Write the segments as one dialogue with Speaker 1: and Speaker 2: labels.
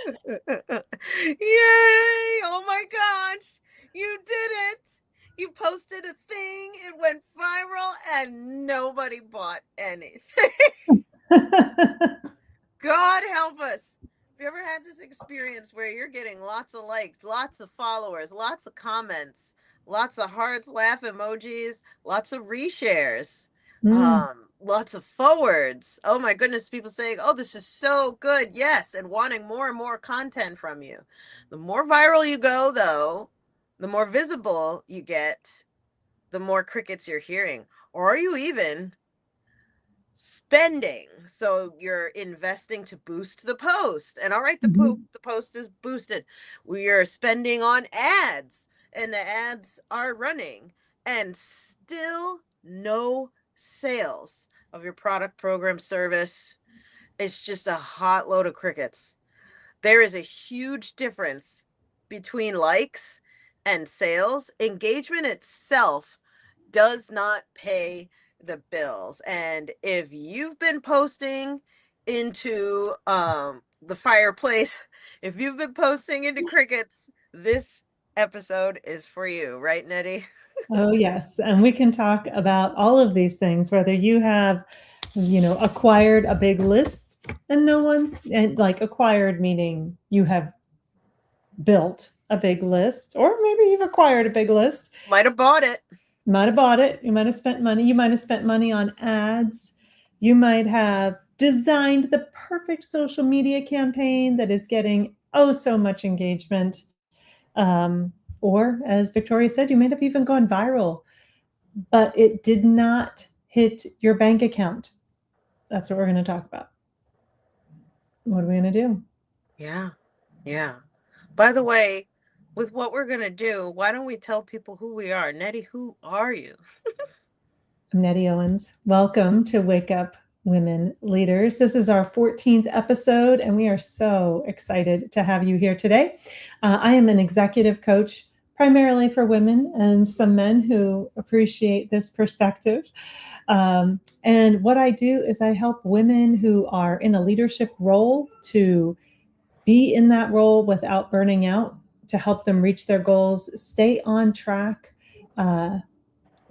Speaker 1: Yay! Oh my gosh. You did it. You posted a thing, it went viral, and nobody bought anything. God help us. Have you ever had this experience where you're getting lots of likes, lots of followers, lots of comments, lots of hearts, laugh emojis, lots of reshares,
Speaker 2: Mm,
Speaker 1: lots of forwards? Oh my goodness, people saying, "Oh, this is so good." Yes, and wanting more and more content from you. The more viral you go, though, the more visible you get, the more crickets you're hearing. Or are you even spending? So you're investing to boost the post, and all right,
Speaker 2: mhm.
Speaker 1: the post is boosted. We are spending on ads, and the ads are running, and still no sales of your product, program, service. It's just a hot load of crickets. There is a huge difference between likes and sales. Engagement itself does not pay the bills. And if you've been posting into the fireplace, if you've been posting into crickets, this episode is for you, right, Nettie?
Speaker 2: Oh, yes. And we can talk about all of these things, whether you have, acquired a big list and no one's, and like acquired meaning you have built a big list, or maybe you've acquired a big list.
Speaker 1: Might have bought it.
Speaker 2: You might have bought it. You might have spent money. You might have spent money on ads. You might have designed the perfect social media campaign that is getting oh so much engagement. Or, as Victoria said, you might have even gone viral, but it did not hit your bank account. That's what we're going to talk about. What are we going to do?
Speaker 1: Yeah, yeah. By the way, with what we're going to do, why don't we tell people who we are? Nettie, who are you?
Speaker 2: I'm Nettie Owens. Welcome to Wake Up Women Leaders. This is our 14th episode, and we are so excited to have you here today. I am an executive coach primarily for women and some men who appreciate this perspective. And what I do is I help women who are in a leadership role to be in that role without burning out, to help them reach their goals, stay on track, uh,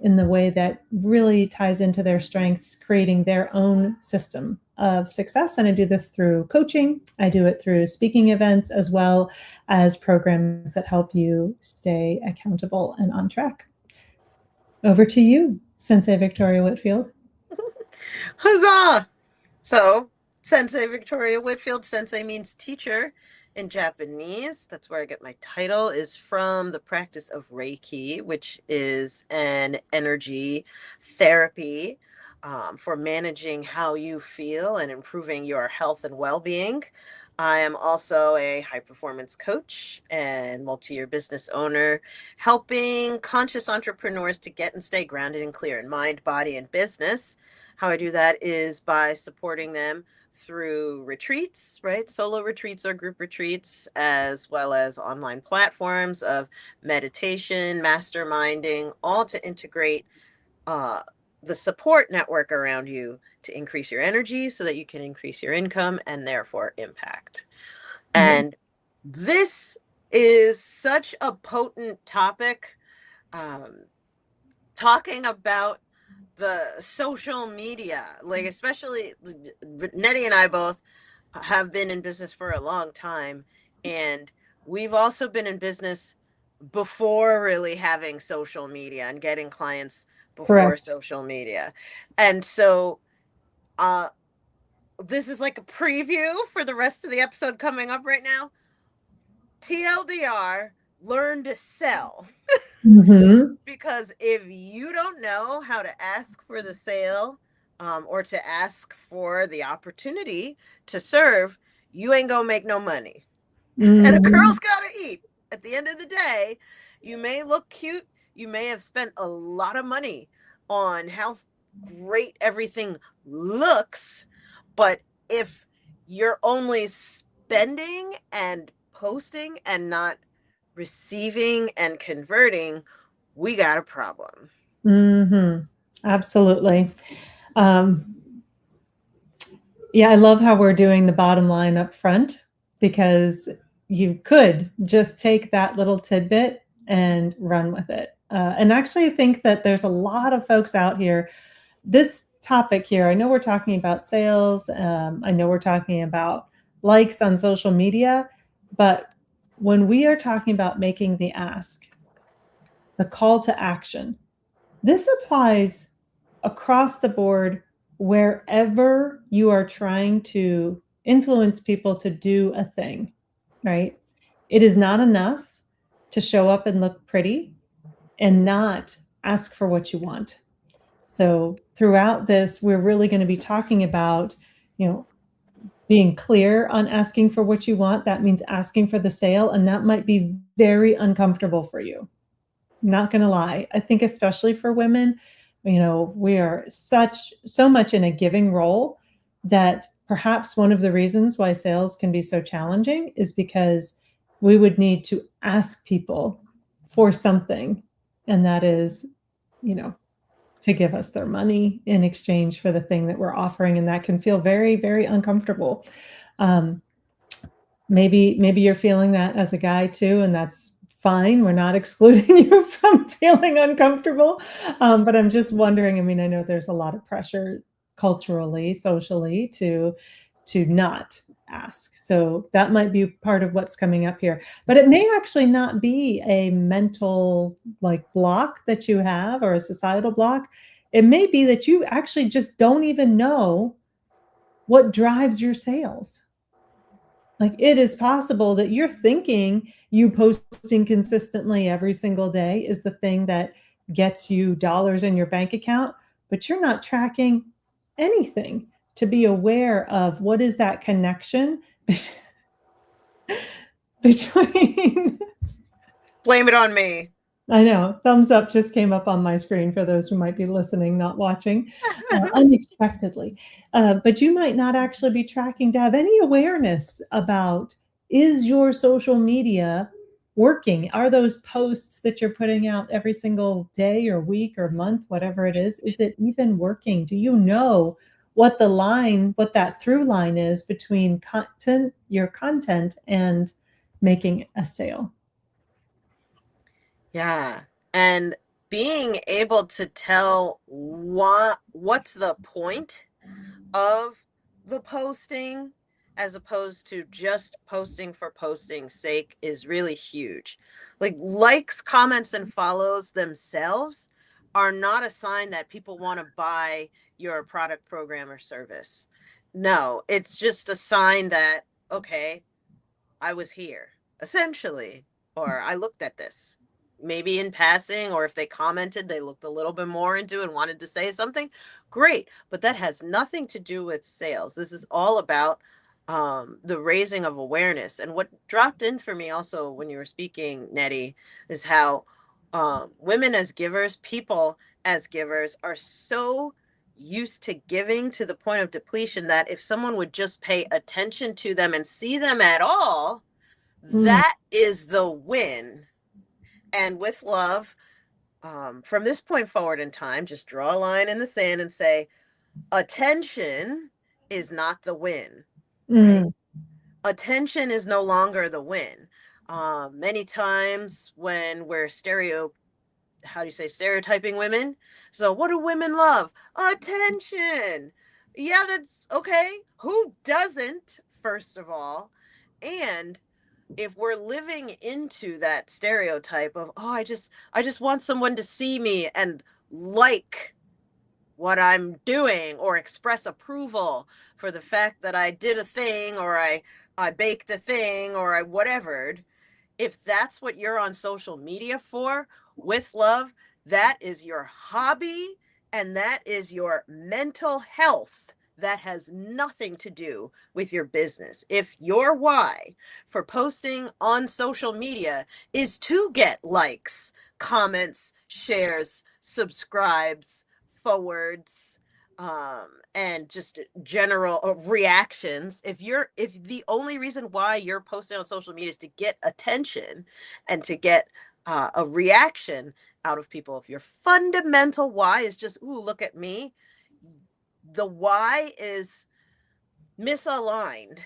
Speaker 2: in the way that really ties into their strengths, creating their own system of success. And I do this through coaching. I do it through speaking events, as well as programs that help you stay accountable and on track. Over to you, Sensei Victoria Whitfield.
Speaker 1: Huzzah! So, Sensei Victoria Whitfield, Sensei means teacher in Japanese. That's where I get my title, is from the practice of Reiki, which is an energy therapy for managing how you feel and improving your health and well-being. I am also a high performance coach and multi-year business owner, helping conscious entrepreneurs to get and stay grounded and clear in mind, body, and business. How I do that is by supporting them through retreats, right? Solo retreats or group retreats, as well as online platforms of meditation, masterminding, all to integrate uh, the support network around you to increase your energy so that you can increase your income and therefore impact.
Speaker 2: Yeah.
Speaker 1: And this is such a potent topic. Um, Talking about the social media, like especially Nettie and I both have been in business for a long time, and we've also been in business before really having social media and getting clients before
Speaker 2: Correct.
Speaker 1: social media. And so uh this is like a preview for the rest of the episode coming up right now. TLDR, learn to sell.
Speaker 2: Mm-hmm.
Speaker 1: Because if you don't know how to ask for the sale, or to ask for the opportunity to serve, you ain't gonna make no money. And a
Speaker 2: Mm-hmm.
Speaker 1: girl's gotta eat. At the end of the day, you may look cute, you may have spent a lot of money on how great everything looks, but if you're only spending and posting and not receiving and converting, we got a problem.
Speaker 2: Mm-hmm. Absolutely. Um, yeah, I love how we're doing the bottom line up front, because you could just take that little tidbit and run with it. And actually, I think that there's a lot of folks out here. This topic here, I know we're talking about sales, I know we're talking about likes on social media, but when we are talking about making the ask, the call to action, this applies across the board wherever you are trying to influence people to do a thing, right? It is not enough to show up and look pretty and not ask for what you want. So throughout this, we're really going to be talking about, you know, being clear on asking for what you want. That means asking for the sale, and that might be very uncomfortable for you. Not gonna lie. I think especially for women, we are so much in a giving role that perhaps one of the reasons why sales can be so challenging is because we would need to ask people for something, and that is, you know, to give us their money in exchange for the thing that we're offering, and that can feel very, very uncomfortable. Um, maybe you're feeling that as a guy too, and that's fine. We're not excluding you from feeling uncomfortable. But I'm just wondering, I mean, I know there's a lot of pressure culturally, socially to not ask. So that might be part of what's coming up here. But it may actually not be a mental like block that you have or a societal block. It may be that you actually just don't even know what drives your sales. Like, it is possible that you're thinking you posting consistently every single day is the thing that gets you dollars in your bank account, but you're not tracking anything to be aware of what is that connection between.
Speaker 1: Blame it on me.
Speaker 2: I know. Thumbs up just came up on my screen for those who might be listening, not watching, unexpectedly. But you might not actually be tracking to have any awareness about, is your social media working? Are those posts that you're putting out every single day or week or month, whatever it is it even working? Do you know what that through line is between your content and making a sale?
Speaker 1: Yeah. And being able to tell what's the point of the posting as opposed to just posting for posting's sake is really huge. Like likes, comments, and follows themselves are not a sign that people want to buy your product, program, or service. No, it's just a sign that, okay, I was here, essentially, or I looked at this. Maybe in passing, or if they commented, they looked a little bit more into it and wanted to say something. Great. But that has nothing to do with sales. This is all about the raising of awareness. And what dropped in for me also when you were speaking, Nettie, is how women as givers, people as givers, are so used to giving to the point of depletion that if someone would just pay attention to them and see them at all,
Speaker 2: Mm,
Speaker 1: that is the win. And with love, from this point forward in time, just draw a line in the sand and say, attention is not the win, right?
Speaker 2: mm,
Speaker 1: Attention is no longer the win. Many times when we're how do you say, stereotyping women. So what do women love? Attention. Yeah, that's okay. Who doesn't, first of all? And if we're living into that stereotype of, oh, I just want someone to see me and like what I'm doing or express approval for the fact that I did a thing, or I baked a thing, or I whatevered, if that's what you're on social media for, with love, that is your hobby and that is your mental health. That has nothing to do with your business. If your why for posting on social media is to get likes, comments, shares, subscribes, forwards, and just general reactions, if the only reason why you're posting on social media is to get attention and to get a reaction out of people, if your fundamental why is just, ooh, look at me, the why is misaligned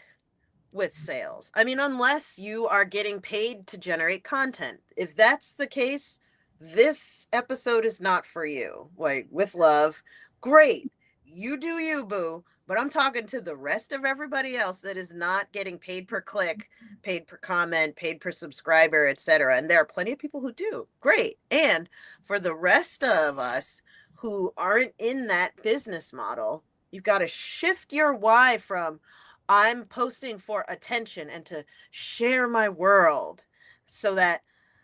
Speaker 1: with sales. I mean, unless you are getting paid to generate content. If that's the case, this episode is not for you. Like, with love, great. You do you, boo. But I'm talking to the rest of everybody else that is not getting paid per click, paid per comment, paid per subscriber, etc. And there are plenty of people who do. Great. And for the rest of us who aren't in that business model, you've got to shift your why from I'm posting for attention and to share my world so that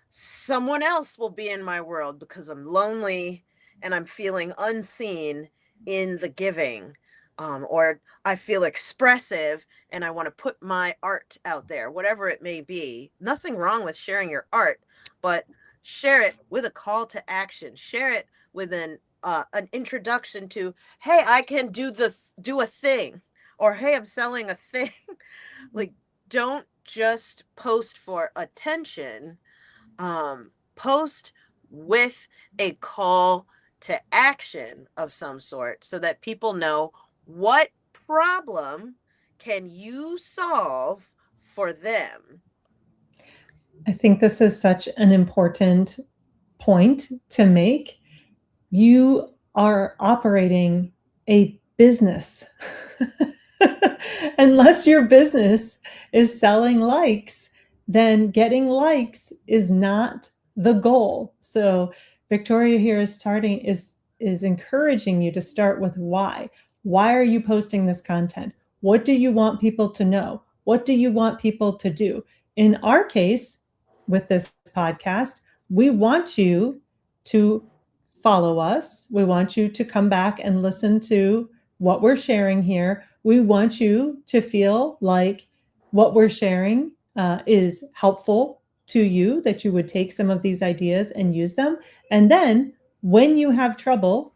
Speaker 1: someone else will be in my world because I'm lonely and I'm feeling unseen in the giving. Or I feel expressive and I want to put my art out there, whatever it may be. Nothing wrong with sharing your art, but share it with a call to action. Share it with an introduction to, hey, I can do a thing, or hey, I'm selling a thing. Like, don't just post for attention. Post with a call to action of some sort so that people know what problem can you solve for them.
Speaker 2: I think this is such an important point to make. You are operating a business. Unless your business is selling likes, then getting likes is not the goal. So Victoria here is encouraging you to start with why. Why are you posting this content? What do you want people to know? What do you want people to do? In our case, with this podcast, we want you to follow us. We want you to come back and listen to what we're sharing here. We want you to feel like what we're sharing is helpful to you, that you would take some of these ideas and use them. And then when you have trouble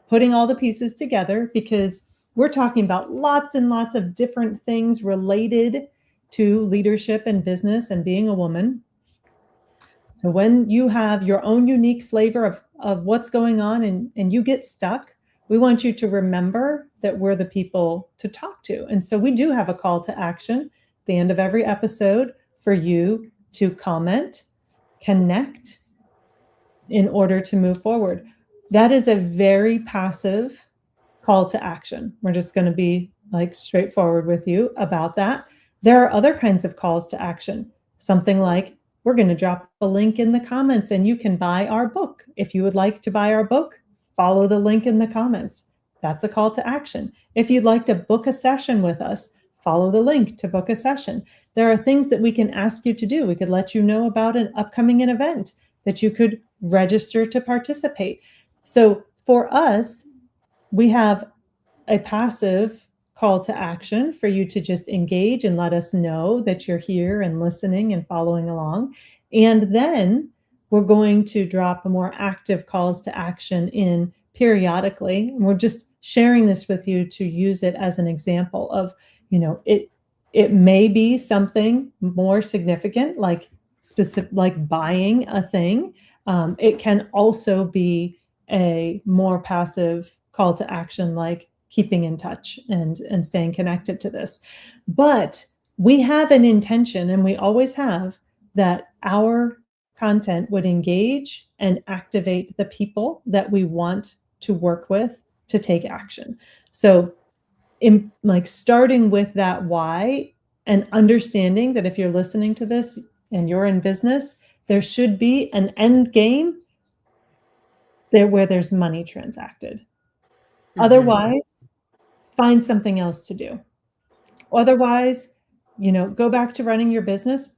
Speaker 2: putting all the pieces together, because we're talking about lots and lots of different things related to leadership and business and being a woman. So when you have your own unique flavor of what's going on and you get stuck, we want you to remember that we're the people to talk to. And so we do have a call to action at the end of every episode for you to comment, connect in order to move forward. That is a very passive call to action. We're just going to be like straightforward with you about that. There are other kinds of calls to action, something like, we're going to drop a link in the comments and you can buy our book. If you would like to buy our book, follow the link in the comments. That's a call to action. If you'd like to book a session with us, follow the link to book a session. There are things that we can ask you to do. We could let you know about an upcoming event that you could register to participate. So for us, we have a passive call to action for you to just engage and let us know that you're here and listening and following along. And then we're going to drop more active calls to action in periodically. And we're just sharing this with you to use it as an example of, it may be something more significant, like specific, like buying a thing. It can also be a more passive call to action, like keeping in touch and staying connected to this. But we have an intention, and we always have, that our content would engage and activate the people that we want to work with to take action. So in like starting with that why and understanding that if you're listening to this and you're in business, there should be an end game there where there's money transacted.
Speaker 1: Mm-hmm.
Speaker 2: Otherwise, find something else to do. Otherwise, go back to running your business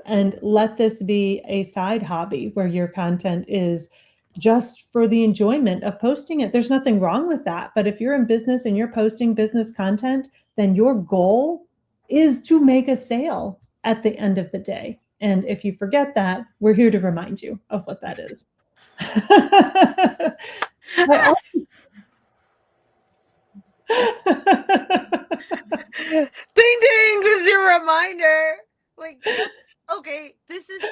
Speaker 2: and let this be a side hobby where your content is just for the enjoyment of posting it. There's nothing wrong with that. But if you're in business and you're posting business content, then your goal is to make a sale at the end of the day. And if you forget that, we're here to remind you of what that is. I also
Speaker 1: Ding ding, this is your reminder. Like, that's okay. This is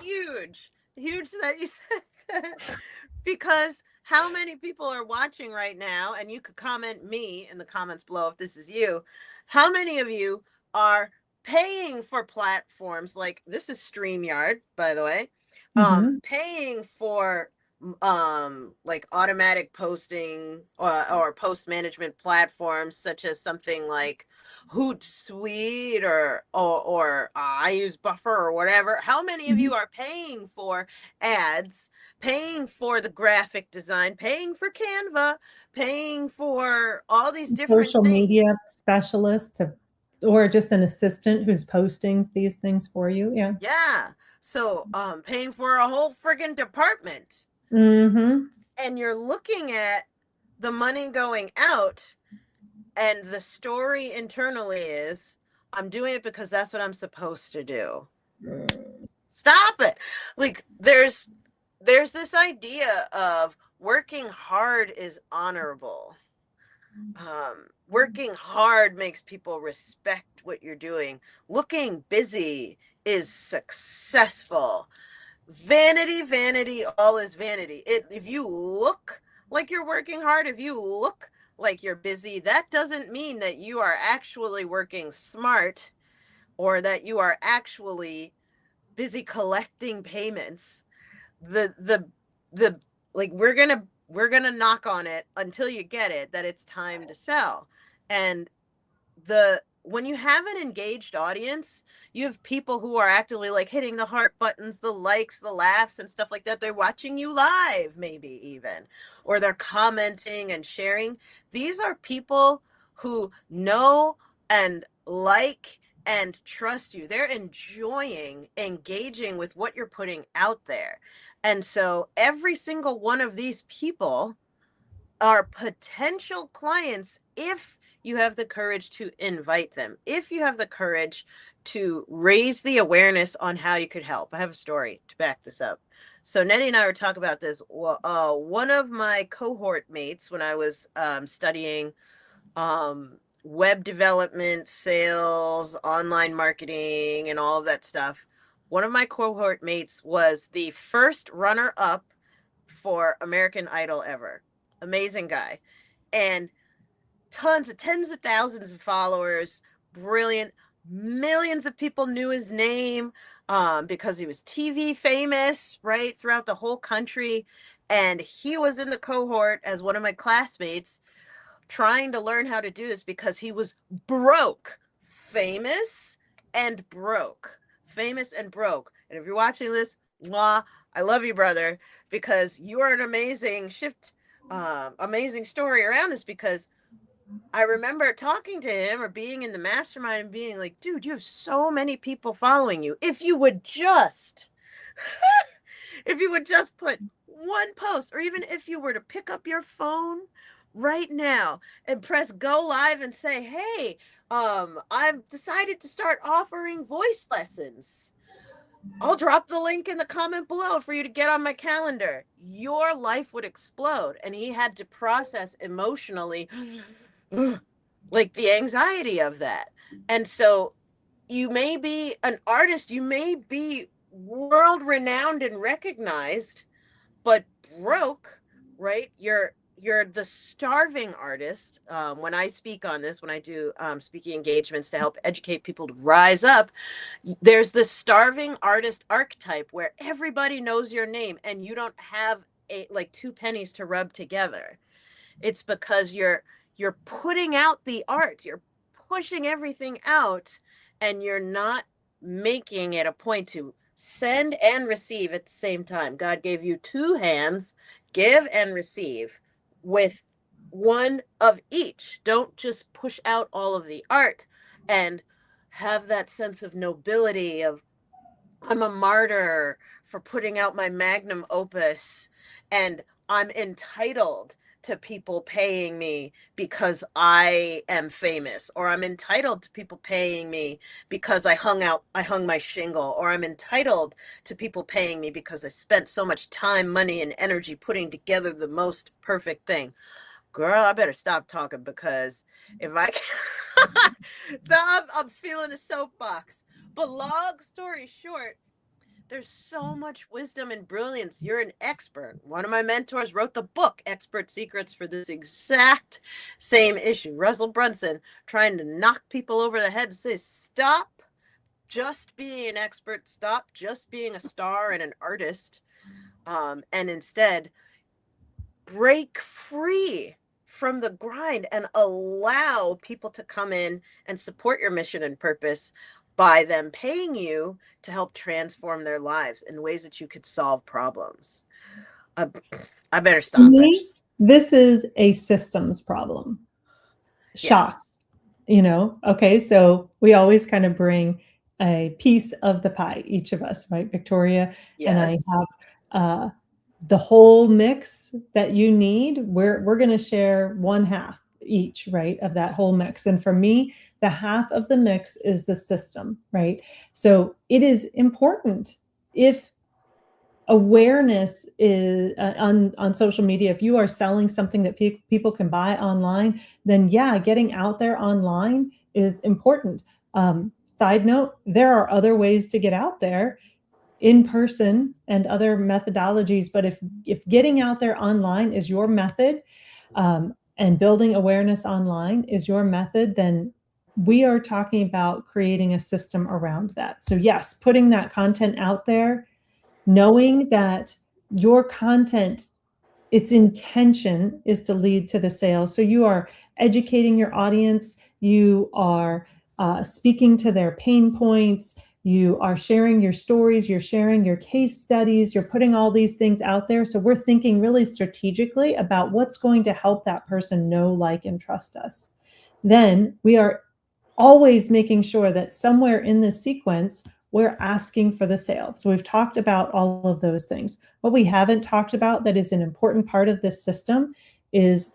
Speaker 1: huge. Huge that you said that. Because how many people are watching right now? And you could comment me in the comments below if this is you. How many of you are paying for platforms like this is StreamYard, by the way.
Speaker 2: Mm-hmm.
Speaker 1: Paying for like automatic posting or post management platforms such as something like Hootsuite or I use Buffer or whatever. How many of
Speaker 2: Mm-hmm.
Speaker 1: you are paying for ads, paying for the graphic design, paying for Canva, paying for all these different
Speaker 2: Social media
Speaker 1: things?
Speaker 2: specialist or just an assistant who's posting these things for you. Yeah.
Speaker 1: Yeah. So, paying for a whole friggin' department.
Speaker 2: Mm-hmm.
Speaker 1: And you're looking at the money going out, and the story internally is, I'm doing it because that's what I'm supposed to do. Stop it. Like, there's this idea of working hard is honorable. Working hard makes people respect what you're doing. Looking busy is successful. Vanity, vanity, all is vanity. If you look like you're working hard, if you look like you're busy, that doesn't mean that you are actually working smart or that you are actually busy collecting payments. The the the like we're gonna knock on it until you get it that it's time to sell. And the when you have an engaged audience, you have people who are actively like hitting the heart buttons, the likes, the laughs, and stuff like that. They're watching you live, maybe even, or they're commenting and sharing. These are people who know and like and trust you. They're enjoying engaging with what you're putting out there. And so every single one of these people are potential clients if you have the courage to invite them, if you have the courage to raise the awareness on how you could help. I have a story to back this up. So Nettie and I were talking about this. Well, one of my cohort mates, when I was studying web development, sales, online marketing, and all of that stuff, one of my cohort mates was the first runner up for American Idol ever. Amazing guy. And tens of thousands of followers, brilliant. Millions of people knew his name because he was TV famous, right, throughout the whole country. And he was in the cohort as one of my classmates trying to learn how to do this because he was broke, famous and broke, famous and broke. And if you're watching this, mwah, I love you, brother, because you are an amazing shift, amazing story around this. Because I remember talking to him or being in the mastermind and being like, dude, you have so many people following you. If you would just put one post, or even if you were to pick up your phone right now and press go live and say, hey, I've decided to start offering voice lessons. I'll drop the link in the comment below for you to get on my calendar. Your life would explode. And he had to process emotionally like the anxiety of that. And so you may be an artist, you may be world renowned and recognized, but broke, right? You're the starving artist. When I speak on this, when I do speaking engagements to help educate people to rise up, there's the starving artist archetype where everybody knows your name and you don't have like two pennies to rub together. It's because you're putting out the art, you're pushing everything out, and you're not making it a point to send and receive at the same time. God gave you two hands, give and receive, with one of each. Don't just push out all of the art and have that sense of nobility of I'm a martyr for putting out my magnum opus, and I'm entitled to people paying me because I am famous, or I'm entitled to people paying me because I hung my shingle, or I'm entitled to people paying me because I spent so much time, money, and energy putting together the most perfect thing. Girl, I better stop talking because if I I'm feeling a soapbox. But long story short, there's so much wisdom and brilliance. You're an expert. One of my mentors wrote the book, Expert Secrets, for this exact same issue. Russell Brunson trying to knock people over the head to say, stop. just being an expert, stop just being a star and an artist, and instead break free from the grind and allow people to come in and support your mission and purpose by them paying you to help transform their lives in ways that you could solve problems. I, I better
Speaker 2: To
Speaker 1: stop. I
Speaker 2: me,
Speaker 1: just,
Speaker 2: this is a systems problem. Shock.
Speaker 1: yes,
Speaker 2: Okay, so we always kind of bring a piece of the pie, each of us, right? Victoria and I
Speaker 1: yes.
Speaker 2: have uh, the whole mix that you need. We're going to share one half each, right, of that whole mix. And for me, the half of the mix is the system, right? So it is important if awareness is on social media. If you are selling something that people can buy online, then yeah, getting out there online is important. Side note, there are other ways to get out there in person and other methodologies, but if getting out there online is your method, and building awareness online is your method, then we are talking about creating a system around that. So yes, putting that content out there, knowing that your content, its intention is to lead to the sale. So you are educating your audience, you are speaking to their pain points, you are sharing your stories, you're sharing your case studies, you're putting all these things out there. So we're thinking really strategically about what's going to help that person know, like, and trust us. Then we are always making sure that somewhere in this sequence, we're asking for the sale. So we've talked about all of those things. What we haven't talked about that is an important part of this system is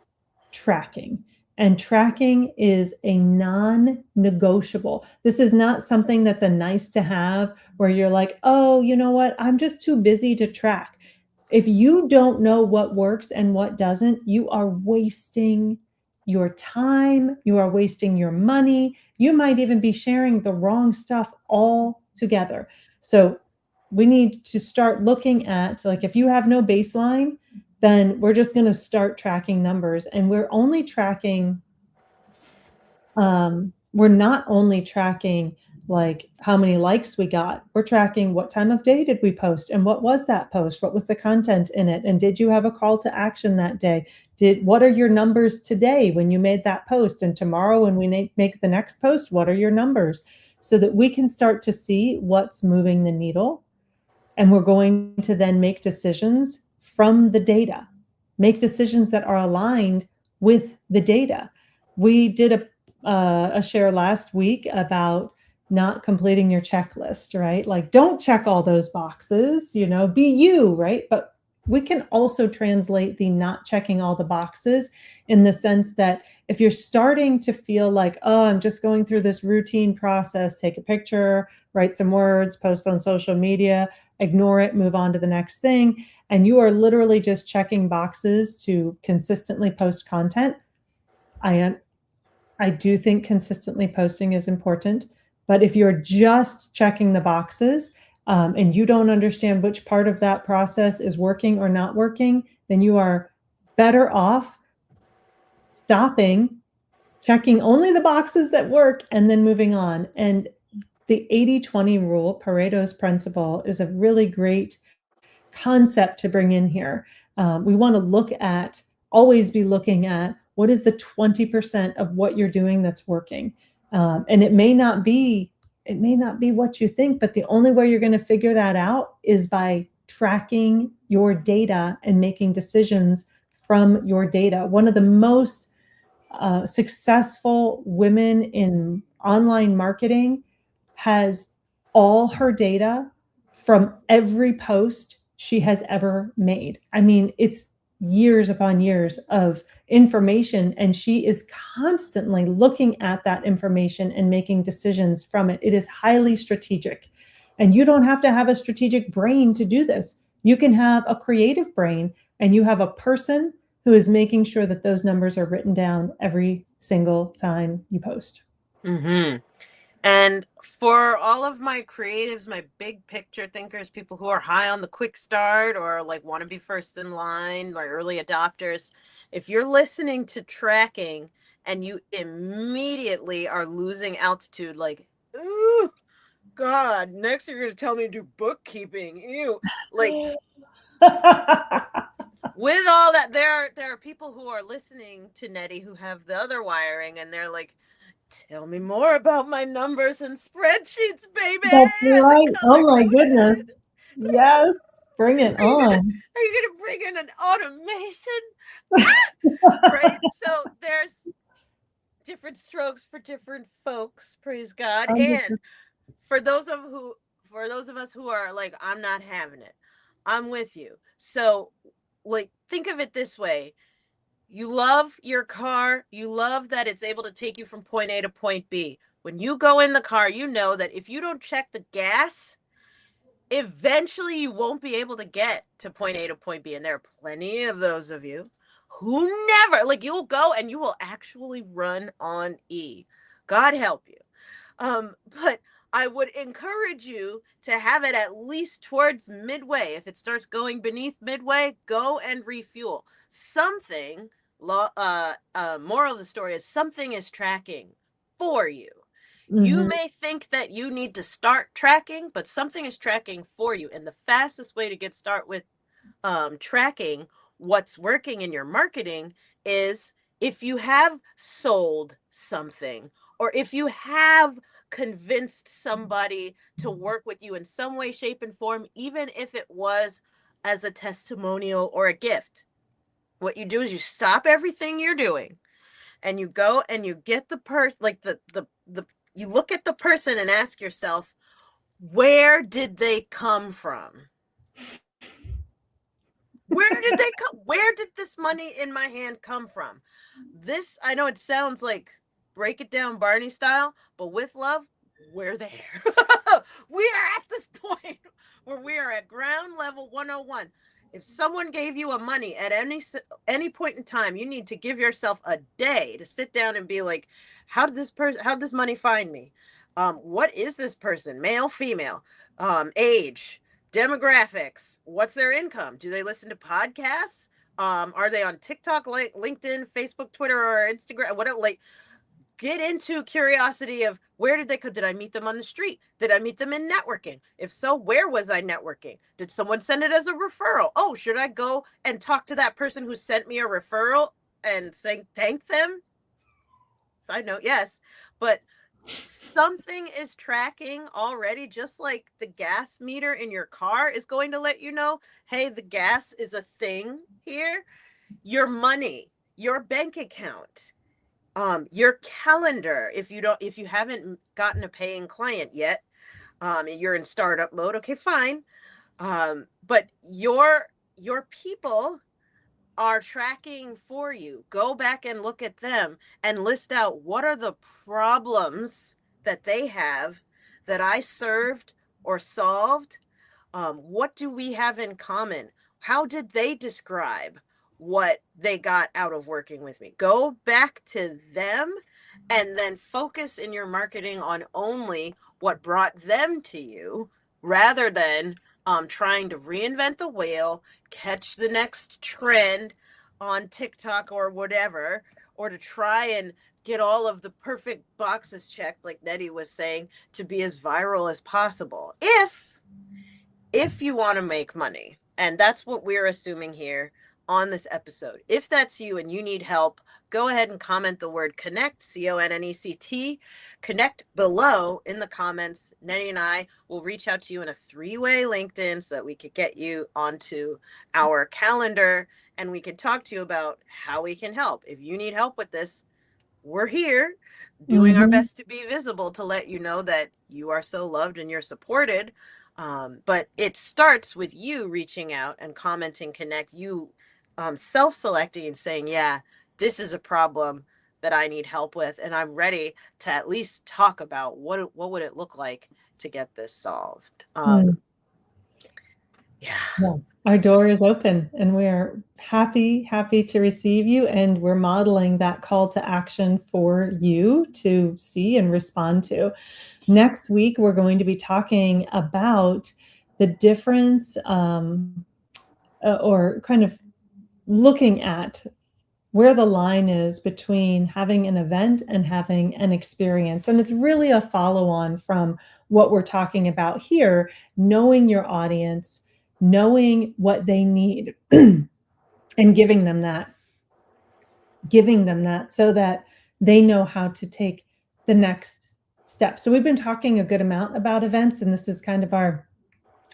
Speaker 2: tracking. And tracking is a non negotiable. This is not something that's a nice to have where you're like, oh, you know what? I'm just too busy to track. If you don't know what works and what doesn't, you are wasting your time, you are wasting your money, you might even be sharing the wrong stuff all together. So we need to start looking at, like, if you have no baseline, then we're just going to start tracking numbers, and we're not only tracking like how many likes we got, we're tracking what time of day did we post, and what was that post, what was the content in it, and did you have a call to action that day, what are your numbers today when you made that post, and tomorrow when we make the next post, what are your numbers, so that we can start to see what's moving the needle. And we're going to then make decisions from the data, make decisions that are aligned with the data. We did a share last week about not completing your checklist, right? Like, don't check all those boxes, be you, right? But we can also translate the not checking all the boxes in the sense that if you're starting to feel like, oh, I'm just going through this routine process, take a picture, write some words, post on social media, ignore it, move on to the next thing, and you are literally just checking boxes to consistently post content, I do think consistently posting is important. But if you're just checking the boxes, and you don't understand which part of that process is working or not working, then you are better off stopping, checking only the boxes that work, and then moving on. And the 80-20 rule, Pareto's principle, is a really great concept to bring in here. We want to always be looking at what is the 20% of what you're doing that's working. And it may not be what you think, but the only way you're going to figure that out is by tracking your data and making decisions from your data. One of the most successful women in online marketing has all her data from every post she has ever made. I mean, it's years upon years of information, and she is constantly looking at that information and making decisions from it. It is highly strategic. And you don't have to have a strategic brain to do this. You can have a creative brain, and you have a person who is making sure that those numbers are written down every single time you post.
Speaker 1: Mm-hmm. And for all of my creatives, my big picture thinkers, people who are high on the quick start or like want to be first in line or early adopters, if you're listening to tracking and you immediately are losing altitude, like, ooh, God, next you're gonna tell me to do bookkeeping. Ew. Like, with all that, there are people who are listening to Nettie who have the other wiring, and they're like, "Tell me more about my numbers and spreadsheets, baby."
Speaker 2: That's
Speaker 1: As a
Speaker 2: right.
Speaker 1: color
Speaker 2: Oh my goodness.
Speaker 1: coded,
Speaker 2: Yes. Bring it on.
Speaker 1: are you gonna bring in an automation? Right. So there's different strokes for different folks. Praise God. And for those of who for those of us who are like, I'm not having it, I'm with you. So, like, think of it this way: you love your car, you love that it's able to take you from point A to point B. When you go in the car, you know that if you don't check the gas, eventually you won't be able to get to point A to point B. And there are plenty of those of you who never, like, you'll go and you will actually run on E. God help you. But I would encourage you to have it at least towards midway. If it starts going beneath midway, go and refuel. Something, moral of the story is, something is tracking for you. You
Speaker 2: Mhm.
Speaker 1: may think that you need to start tracking, but something is tracking for you. And the fastest way to get start with tracking what's working in your marketing is if you have sold something, or if you have convinced somebody to work with you in some way, shape, and form, even if it was as a testimonial or a gift. What you do is you stop everything you're doing and you go and you get the person, like the you look at the person and ask yourself, where did they come from? Where did this money in my hand come from? This, I know it sounds like break it down Barney style, but with love, we're there. We are at this point where we are at ground level 101. If someone gave you a money at any point in time, you need to give yourself a day to sit down and be like, how did this money find me? What is this person? Male, female, age, demographics, what's their income? Do they listen to podcasts? Are they on TikTok, like LinkedIn, Facebook, Twitter, or Instagram? Whatever. Like, get into curiosity of where did they come? Did I meet them on the street? Did I meet them in networking? If so, where was I networking? Did someone send it as a referral? Oh, should I go and talk to that person who sent me a referral and say thank them? Side note, yes. But something is tracking already, just like the gas meter in your car is going to let you know, hey, the gas is a thing here. Your money, your bank account, your calendar, if you haven't gotten a paying client yet, and you're in startup mode, okay, fine. But your people are tracking for you. Go back and look at them and list out what are the problems that they have that I served or solved. What do we have in common? How did they describe what they got out of working with me? Go back to them and then focus in your marketing on only what brought them to you, rather than trying to reinvent the wheel, catch the next trend on TikTok or whatever, or to try and get all of the perfect boxes checked, like Nettie was saying, to be as viral as possible. If you want to make money, and that's what we're assuming here on this episode. If that's you and you need help, go ahead and comment the word connect, CONNECT, connect below in the comments. Nettie and I will reach out to you in a three-way LinkedIn so that we could get you onto our calendar and we could talk to you about how we can help. If you need help with this, we're here doing our
Speaker 2: Mhm.
Speaker 1: best to be visible to let you know that you are so loved and you're supported. But it starts with you reaching out and commenting, connect, you self selecting and saying, yeah, this is a problem that I need help with. And I'm ready to at least talk about what would it look like to get this solved.
Speaker 2: Mm.
Speaker 1: Yeah.
Speaker 2: Yeah. Our door is open and we are happy to receive you. And we're modeling that call to action for you to see and respond to. Next week, we're going to be talking about the difference or kind of looking at where the line is between having an event and having an experience. And it's really a follow on from what we're talking about here, knowing your audience, knowing what they need, and giving them that so that they know how to take the next step. So we've been talking a good amount about events, and this is kind of our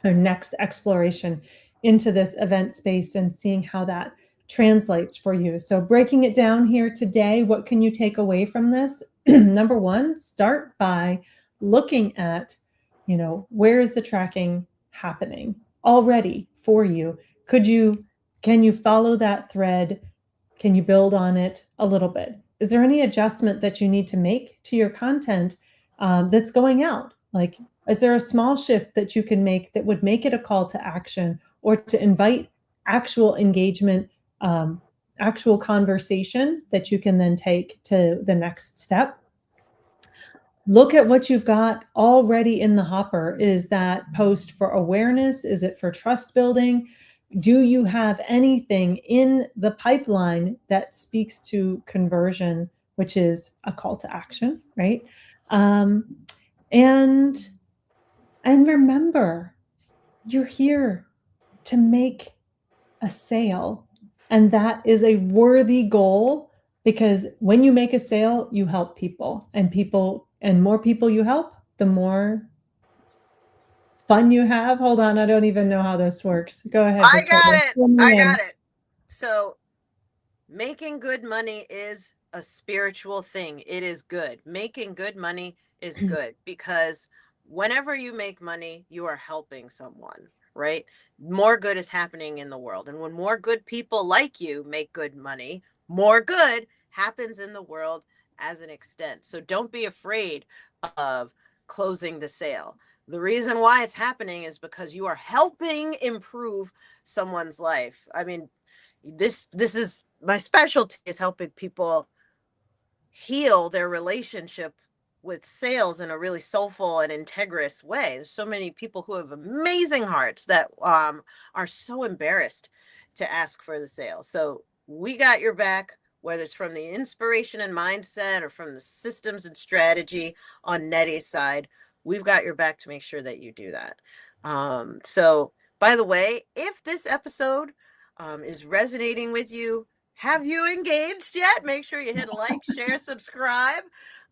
Speaker 2: next exploration into this event space and seeing how that translates for you. So breaking it down here today, what can you take away from this? Number one, start by looking at, where is the tracking happening already for you? Can you follow that thread? Can you build on it a little bit? Is there any adjustment that you need to make to your content that's going out? Like, is there a small shift that you can make that would make it a call to action or to invite actual engagement, actual conversation that you can then take to the next step? Look at what you've got already in the hopper. Is that post for awareness? Is it for trust building? Do you have anything in the pipeline that speaks to conversion, which is a call to action, right? Um, and remember, you're here to make a sale, and that is a worthy goal, because when you make a sale, you help people, and more people you help, the more fun you have. Hold on, I don't even know how this works. Go ahead,
Speaker 1: I
Speaker 2: Victoria.
Speaker 1: got it.
Speaker 2: Fill me
Speaker 1: I got
Speaker 2: in.
Speaker 1: it. So making good money is a spiritual thing. It is good. Making good money is good because whenever you make money, you are helping someone, right? More good is happening in the world. And when more good people like you make good money, more good happens in the world as an extent. So don't be afraid of closing the sale. The reason why it's happening is because you are helping improve someone's life. I mean, this is my specialty, is helping people heal their relationship with sales in a really soulful and integrous way. There's so many people who have amazing hearts that are so embarrassed to ask for the sale. So we got your back, whether it's from the inspiration and mindset or from the systems and strategy on Nettie's side. We've got your back to make sure that you do that. So, by the way, if this episode is resonating with you, have you engaged yet? Make sure you hit like, share, subscribe,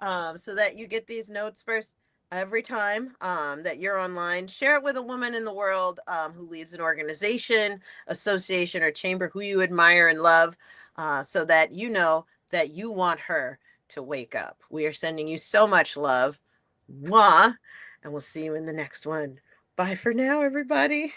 Speaker 1: so that you get these notes first every time that you're online. Share it with a woman in the world who leads an organization, association, or chamber who you admire and love, so that you know that you want her to wake up. We are sending you so much love. Mwah. And we'll see you in the next one. Bye for now, everybody.